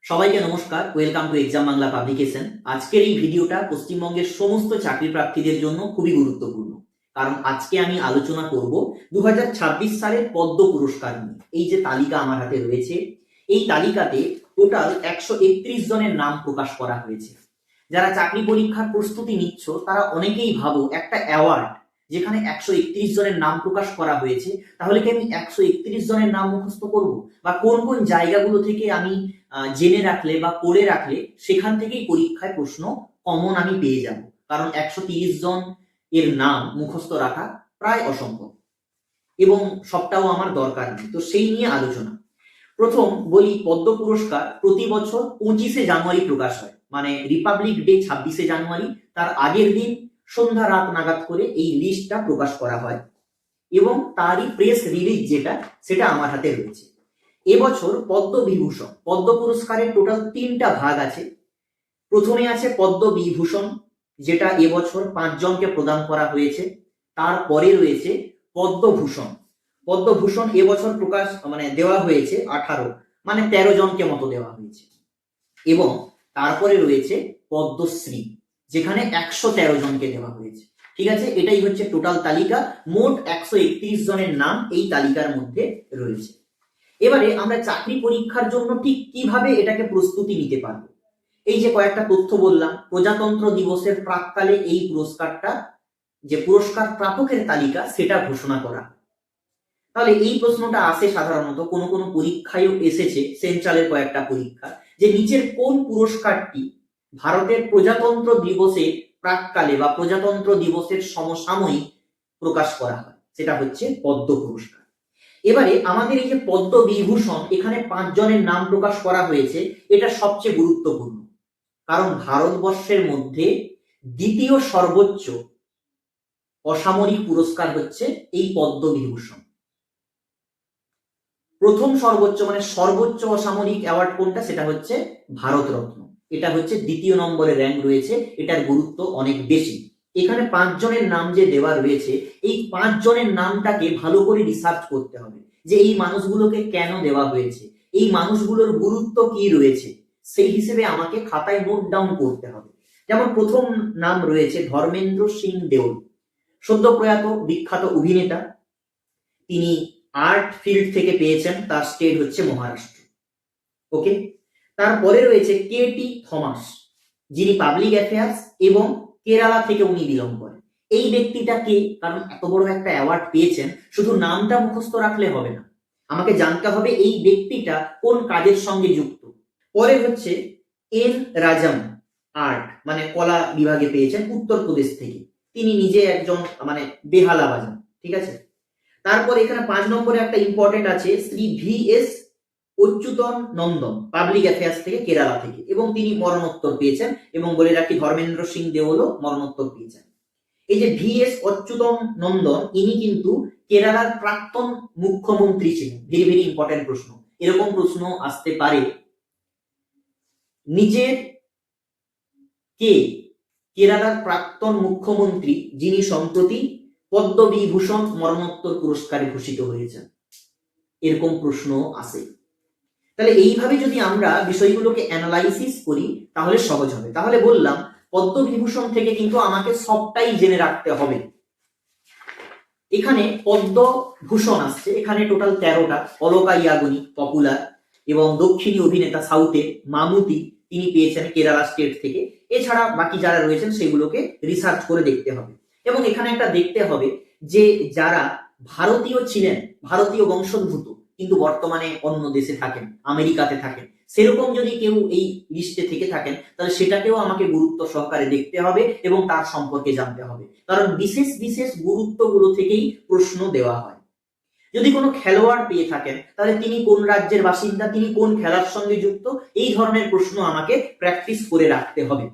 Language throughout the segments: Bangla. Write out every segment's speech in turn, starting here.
সবাইকে নমস্কার। Welcome to exam Bangla publication. আজকের এই ভিডিওটা পশ্চিমবঙ্গের সমস্ত চাকরি প্রার্থীদের জন্য খুবই গুরুত্বপূর্ণ, কারণ আজকে আমি আলোচনা করব 2026 সালের পদ্ম পুরস্কার নিয়ে। এই যে তালিকা আমার হাতে রয়েছে, এই তালিকাতে টোটাল 131 জনের নাম প্রকাশ করা হয়েছে। যারা চাকরি পরীক্ষার প্রস্তুতি নিচ্ছ তারা অনেকেই ভাবো একটা অ্যাওয়ার্ড যেখানে 131 জনের নাম প্রকাশ করা হয়েছে, তাহলে কি আমি 131 জনের নাম মুখস্থ করব, বা কোন কোন জায়গাগুলো থেকে আমি জেনে রাখলে বা পড়ে রাখলে সেখান থেকেই পরীক্ষায় প্রশ্ন কমন আমি পেয়ে যাব। কারণ 130 জন এর নাম মুখস্থ রাখা প্রায় অসম্ভব এবং সবটাও আমার দরকার নেই। তো সেই নিয়ে আলোচনা। প্রথম বলি, পদ্ম পুরস্কার প্রতি বছর 25শে জানুয়ারি প্রকাশ হয়, মানে রিপাবলিক ডে 26শে জানুয়ারি, তার আগের দিন সন্ধ্যা রাত নাগাদ করে এই লিস্টটা প্রকাশ করা হয় এবং তারই প্রেস রিলিজ যেটা সেটা আমার হাতে রয়েছে। এবছর পদ্ম বিভূষণ পদ্ম পুরস্কারের টোটাল 3টা ভাগ আছে। প্রথমে আছে পদ্ম বিভূষণ, যেটা এবছর 5 জনকে প্রদান করা হয়েছে। তারপরে রয়েছে পদ্মভূষণ। পদ্মভূষণ এবছর প্রকাশ দেওয়া হয়েছে 18, মানে 13 জনকে মতো দেওয়া হয়েছে। এবং তারপরে রয়েছে পদ্মশ্রী, যেখানে 113 জনকে দেওয়া হয়েছে। ঠিক আছে, এটাই হচ্ছে টোটাল তালিকা। মোট 131 জনের নাম এই তালিকার মধ্যে রয়েছে। এবারে আমরা চাকরি পরীক্ষার জন্য ঠিক কিভাবে এটাকে প্রস্তুতি নিতে পারবো। এই যে কয়েকটা তথ্য বললাম, প্রজাতন্ত্র দিবসের প্রাক্কালে এই পুরস্কারটা, যে পুরস্কার প্রাপকের তালিকা, সেটা ঘোষণা করা। তাহলে এই প্রশ্নটা আসে সাধারণত, কোনো কোনো পরীক্ষায়ও এসেছে, সেন্ট্রালের কয়েকটা পরীক্ষা, যে নিচের কোন পুরস্কারটি ভারতের প্রজাতন্ত্র দিবসে প্রাক্কালে বা প্রজাতন্ত্র দিবসের সমসাময়িক প্রকাশ করা হয়, সেটা হচ্ছে পদ্ম পুরস্কার। এবারে আমাদের এই যে পদ্ম বিভূষণ, এখানে 5 জনের নাম প্রকাশ করা হয়েছে, এটা সবচেয়ে গুরুত্বপূর্ণ, কারণ ভারতবর্ষের মধ্যে দ্বিতীয় সর্বোচ্চ অসামরিক পুরস্কার হচ্ছে এই পদ্ম বিভূষণ। প্রথম সর্বোচ্চ সর্বোচ্চ অসামরিক অ্যাওয়ার্ড কোনটা, সেটা হচ্ছে ভারতরত্ন। এটা হচ্ছে দ্বিতীয় নম্বরে র্যাঙ্ক রয়েছে, এটার গুরুত্ব অনেক বেশি। এখানে 5 জনের নাম যে দেওয়া রয়েছে, এই 5 জনের নামটাকে ভালো করে রিসার্চ করতে হবে, যে এই মানুষগুলোকে কেন দেওয়া হয়েছে, এই মানুষগুলোর গুরুত্ব কি রয়েছে, সেই হিসেবে আমাকে খাতায় নোট ডাউন করতে হবে। যেমন প্রথম নাম রয়েছে ধর্মেন্দ্র সিং দেওল, সদ্য প্রয়াত বিখ্যাত অভিনেতা। তিনি আর্ট ফিল্ড থেকে পেয়েছেন, তার স্টেট হচ্ছে মহারাষ্ট্র। ওকে, তারপরে রয়েছে কে টি থমাস, যিনি পাবলিক অ্যাফেয়ার্স এবং কেরালা থেকে উনি বিলং করেন। এই ব্যক্তিটা কে, কারণ এত বড় একটা অ্যাওয়ার্ড পেয়েছেন, শুধু নামটা মুখস্থ রাখলে হবে না, আমাকে জানতে হবে এই ব্যক্তিটা কোন কাজের সঙ্গে যুক্ত। পরে হচ্ছে এন রাজাম, আর্ট কলা বিভাগে পেয়েছেন উত্তরপ্রদেশ থেকে। তিনি নিজে একজন বেহালা বাজান। ঠিক আছে, তারপর এখানে 5 নম্বরে একটা ইম্পর্টেন্ট আছে, শ্রী ভি এস অচ্যুতন নন্দন, পাবলিক অ্যাফেয়ার্স থেকে, কেরালা থেকে, এবং তিনি মরণোত্তর পেয়েছেন। এবং বলে রাখি, ধর্মেন্দ্র সিং দেওলও মরণোত্তর পেয়েছেন। এই যে ভি এস অচ্যুতন নন্দন, ইনি কিন্তু কেরালার প্রাক্তন মুখ্যমন্ত্রী ছিলেন। ভেরি ভেরি ইম্পর্টেন্ট প্রশ্ন, এরকম প্রশ্ন আসতে পারে, নিজের কে কেরালার প্রাক্তন মুখ্যমন্ত্রী যিনি সম্প্রতি পদ্মবিভূষণ মরণোত্তর পুরস্কারে ভূষিত হয়েছেন, এরকম প্রশ্ন আসে। তাহলে এইভাবে যদি আমরা বিষয়গুলোকে অ্যানালাইসিস করি তাহলে সহজ হবে। তাহলে বললাম, পদ্মবিভূষণ থেকে কিন্তু আমাকে সবটাই জেনে রাখতে হবে। এখানে পদ্মভূষণ আসছে, এখানে টোটাল 13টা। অলকা ইয়াগনি, পপুলার এবং দক্ষিণী অভিনেতা সাউথের মামুতি, তিনি পেয়েছেন কেরালা স্টেট থেকে। এছাড়া বাকি যারা রয়েছেন সেগুলোকে রিসার্চ করে দেখতে হবে। এবং এখানে একটা দেখতে হবে যে যারা ভারতীয় ছিলেন, ভারতীয় বংশোদ্ভূত, কিন্তু বর্তমানে অন্য দেশে থাকেন, আমেরিকাতে থাকেন, সেরকম যদি কেউ এই লিস্টে থেকে থাকেন, তাহলে সেটাকেও আমাকে গুরুত্ব সহকারে দেখতে হবে এবং তার সম্পর্কে জানতে হবে, কারণ বিশেষ বিশেষ গুরুত্বগুলো থেকেই প্রশ্ন দেওয়া হয়। যদি কোনো খেলোয়াড় পেয়ে থাকেন, তাহলে তিনি কোন রাজ্যের বাসিন্দা, তিনি কোন খেলার সঙ্গে যুক্ত, এই ধরনের প্রশ্ন আমাকে প্র্যাকটিস করে রাখতে হবে।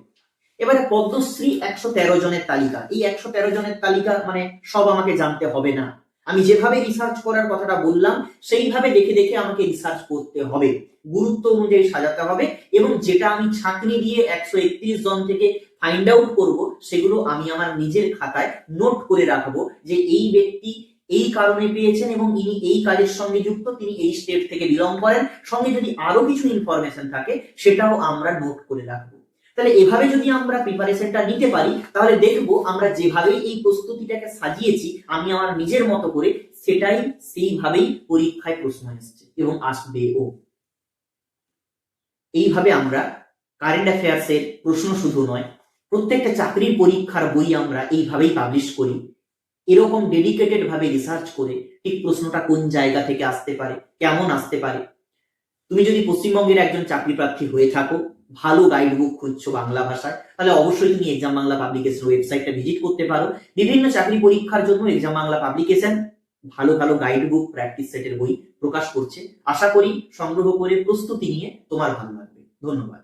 এবারে পদ্মশ্রী 113 জনের তালিকা। এই 113 জনের তালিকা সব আমাকে জানতে হবে না, আমি যেভাবে রিসার্চ করার কথাটা বললাম সেইভাবে দেখে দেখে আমাকে রিসার্চ করতে হবে, গুরুত্ব অনুযায়ী সাজাতে হবে, এবং যেটা আমি ছাঁকনি দিয়ে 131 জন থেকে ফাইন্ড আউট করব, সেগুলো আমি আমার নিজের খাতায় নোট করে রাখবো, যে এই ব্যক্তি এই কারণে পেয়েছেন এবং ইনি এই কাজের সঙ্গে যুক্ত, তিনি এই স্টেট থেকে বিলং করেন, সঙ্গে যদি আরো কিছু ইনফরমেশন থাকে সেটাও আমরা নোট করে রাখবো। তাহলে এভাবে যদি আমরা প্রিপারেশনটা নিতে পারি তাহলে দেখবো আমরা যেভাবে এই প্রস্তুতিটাকে সাজিয়েছি আমি আমার নিজের মতো করে, সেটাই সেইভাবেই পরীক্ষায় প্রশ্ন এসছে এবং আসবেও। এইভাবে আমরা কারেন্ট অ্যাফেয়ার্সের প্রশ্ন শুধু নয়, প্রত্যেকটা চাকরির পরীক্ষার বই আমরা এইভাবেই পাবলিশ করি। এরকম ডেডিকেটেড ভাবে রিসার্চ করে ঠিক প্রশ্নটা কোন জায়গা থেকে আসতে পারে, কেমন আসতে পারে। তুমি যদি পশ্চিমবঙ্গের একজন চাকরি প্রার্থী হয়ে থাকো, ভালো গাইড বুক খুঁজছো বাংলা ভাষায়, তাহলে অবশ্যই তুমি এক্সাম বাংলা পাবলিকেশন ওয়েবসাইটটা ভিজিট করতে পারো। বিভিন্ন চাকরি পরীক্ষার জন্য এক্সাম বাংলা পাবলিকেশন ভালো ভালো গাইড বুক, প্র্যাকটিস সেটের বই প্রকাশ করছে। আশা করি সংগ্রহ করে প্রস্তুতি নিয়ে তোমার ভালো লাগবে। ধন্যবাদ।